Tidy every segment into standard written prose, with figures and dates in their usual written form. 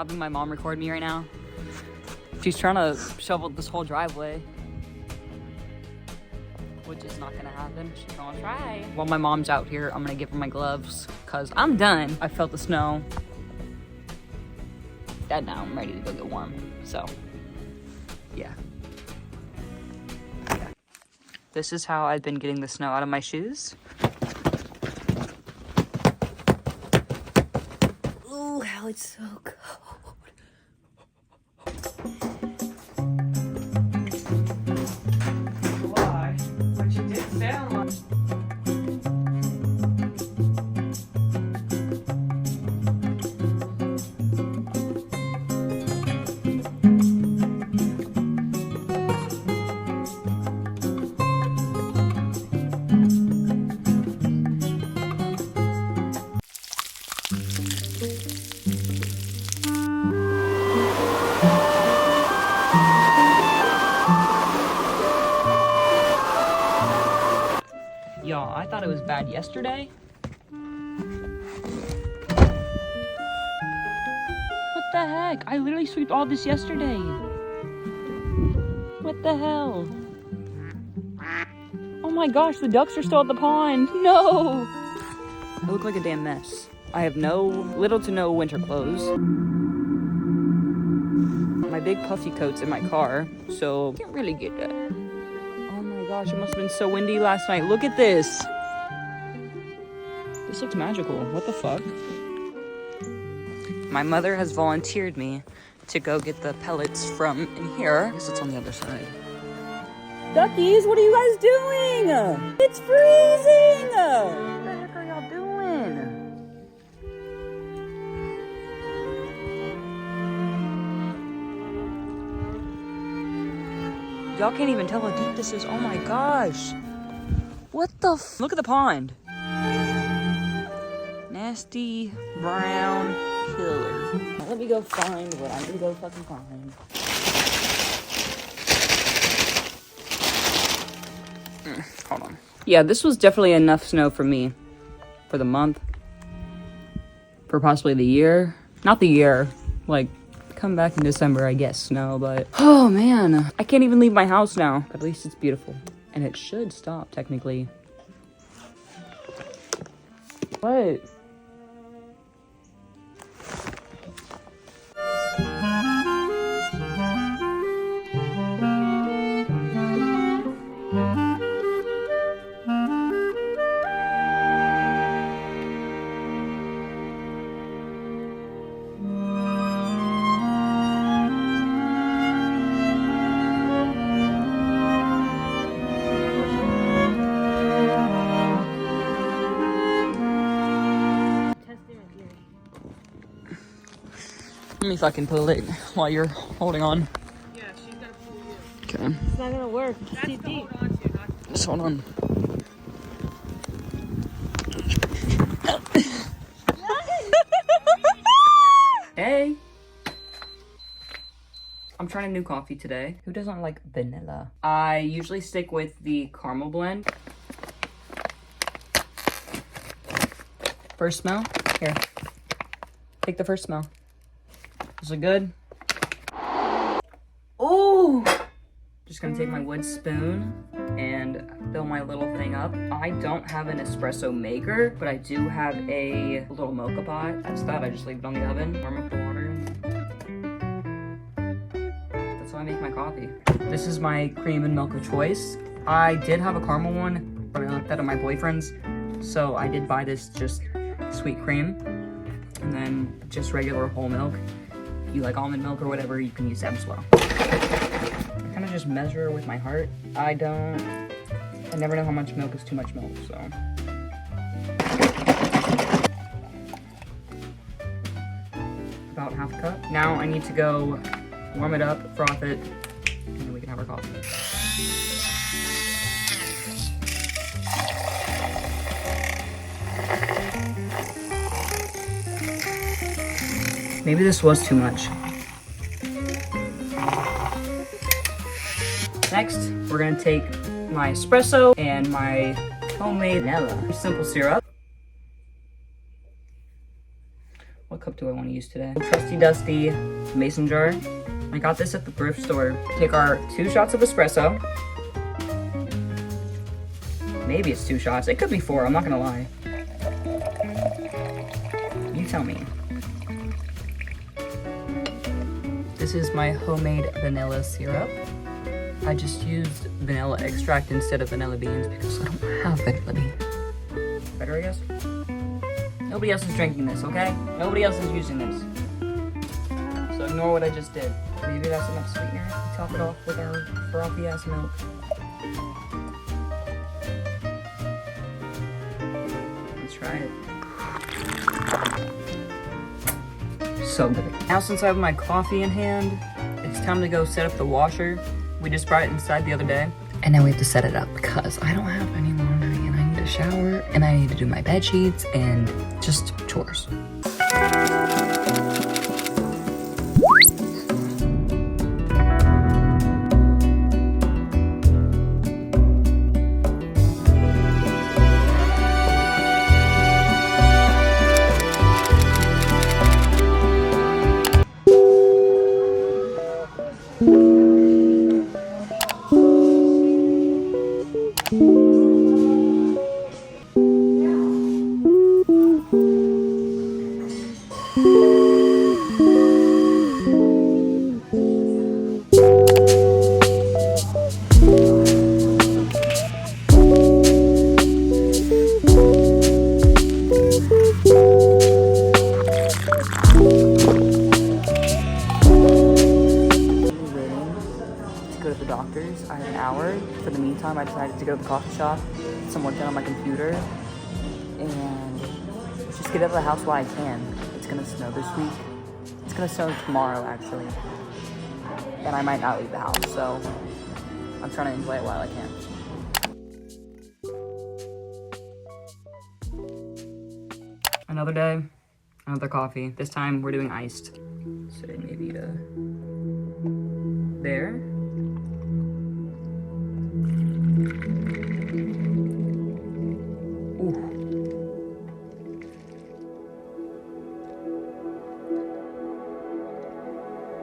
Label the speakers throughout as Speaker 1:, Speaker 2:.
Speaker 1: having my mom record me right now. She's trying to shovel this whole driveway, which is not gonna happen. She's gonna try. While my mom's out here, I'm gonna give her my gloves because I'm done. I felt the snow. Dead now, I'm ready to go get warm. So, yeah. This is how I've been getting the snow out of my shoes. Ooh, how it's so cold. Why? But you did sound like... Y'all, I thought it was bad yesterday. What the heck? I literally swept all this yesterday. What the hell? Oh my gosh, the ducks are still at the pond. No! I look like a damn mess. I have little to no winter clothes. My big puffy coat's in my car, so I can't really get that. Oh my gosh, it must have been so windy last night. Look at this. This looks magical. What the fuck? My mother has volunteered me to go get the pellets from in here. I guess it's on the other side. Duckies, what are you guys doing? It's freezing! What the heck are y'all doing? Y'all can't even tell how deep this is. Oh my gosh. What the f- Look at the pond. Nasty brown killer. Now let me go find what I need to go fucking find. Hold on. Yeah, this was definitely enough snow for me. For the month. For possibly the year. Not the year. Like, come back in December, I guess, snow, but... Oh, man. I can't even leave my house now. At least it's beautiful. And it should stop, technically. What? Let me fucking pull it while you're holding on.
Speaker 2: Yeah, she's gonna pull you.
Speaker 1: Okay.
Speaker 2: It's not gonna work. That's too deep. Hold on to, not
Speaker 1: Just hold on. Hey! I'm trying a new coffee today. Who doesn't like vanilla? I usually stick with the caramel blend. First smell? Here. Take the first smell. Is it good? Oh! Just gonna take my wood spoon and fill my little thing up. I don't have an espresso maker, but I do have a little mocha pot. That's that. I just leave it on the oven, warm up the water. That's how I make my coffee. This is my cream and milk of choice. I did have a caramel one, but I looked at my boyfriend's, so I did buy this just sweet cream and then just regular whole milk. If you like almond milk or whatever, you can use that as well. I kind of just measure with my heart. I never know how much milk is too much milk, so. About half a cup. Now I need to go warm it up, froth it, and then we can have our coffee. Maybe this was too much. Next, we're gonna take my espresso and my homemade vanilla simple syrup. What cup do I want to use today? Trusty dusty mason jar. I got this at the thrift store. Take our 2 shots of espresso. Maybe it's 2 shots. It could be 4, I'm not gonna lie. You tell me. This is my homemade vanilla syrup. I just used vanilla extract instead of vanilla beans because I don't have vanilla beans. Better, I guess? Nobody else is drinking this, okay? Nobody else is using this. So ignore what I just did. Maybe that's enough sweetener. Top it off with our frothy ass milk. Let's try it. So good. Now since I have my coffee in hand, it's time to go set up the washer. We just brought it inside the other day. And now we have to set it up because I don't have any laundry and I need to shower and I need to do my bed sheets and just chores. I had an hour. For the meantime, I decided to go to the coffee shop, get some work done on my computer, and just get out of the house while I can. It's gonna snow this week. It's gonna snow tomorrow, actually. And I might not leave the house, so I'm trying to enjoy it while I can. Another day, another coffee. This time we're doing iced. Say maybe there.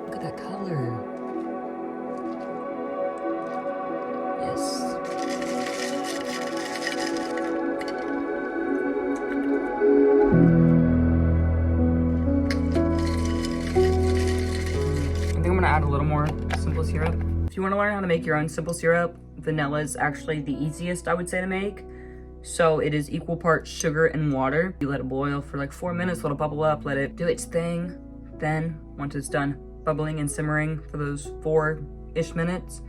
Speaker 1: Look at that color. Yes. I think I'm gonna add a little more simple syrup. If you want to learn how to make your own simple syrup, vanilla is actually the easiest, I would say, to make. So it is equal parts sugar and water. You let it boil for like 4 minutes, let it bubble up, let it do its thing. Then, once it's done bubbling and simmering for those 4-ish minutes,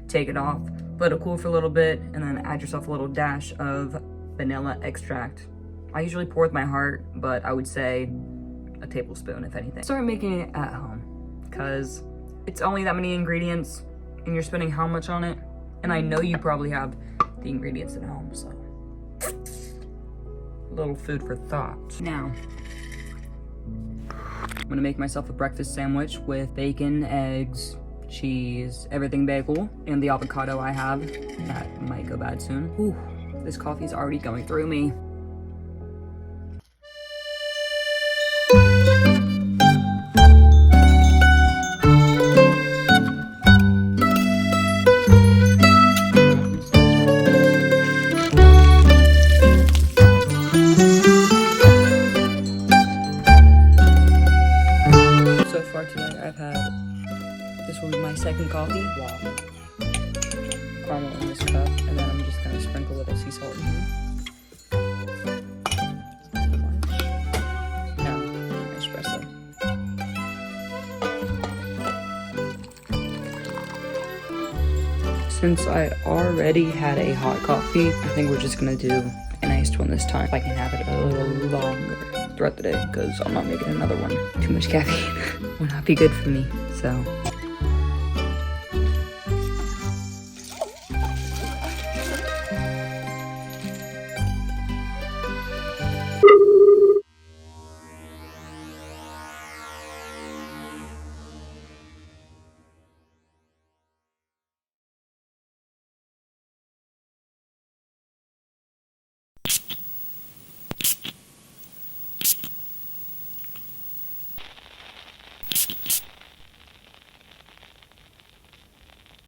Speaker 1: take it off, let it cool for a little bit, and then add yourself a little dash of vanilla extract. I usually pour with my heart, but I would say a tablespoon, if anything. Start making it at home, because it's only that many ingredients, and you're spending how much on it? And I know you probably have the ingredients at home, so a little food for thought. Now, I'm gonna make myself a breakfast sandwich with bacon, eggs, cheese, everything bagel, and the avocado I have. That might go bad soon. Ooh, this coffee's already going through me. This will be my second coffee. Wow. Caramel in this cup, and then I'm just gonna sprinkle a little sea salt in here. Now, espresso. Since I already had a hot coffee, I think we're just gonna do an iced one this time. I can have it a little longer throughout the day, because I'm not making another one. Too much caffeine will not be good for me, so.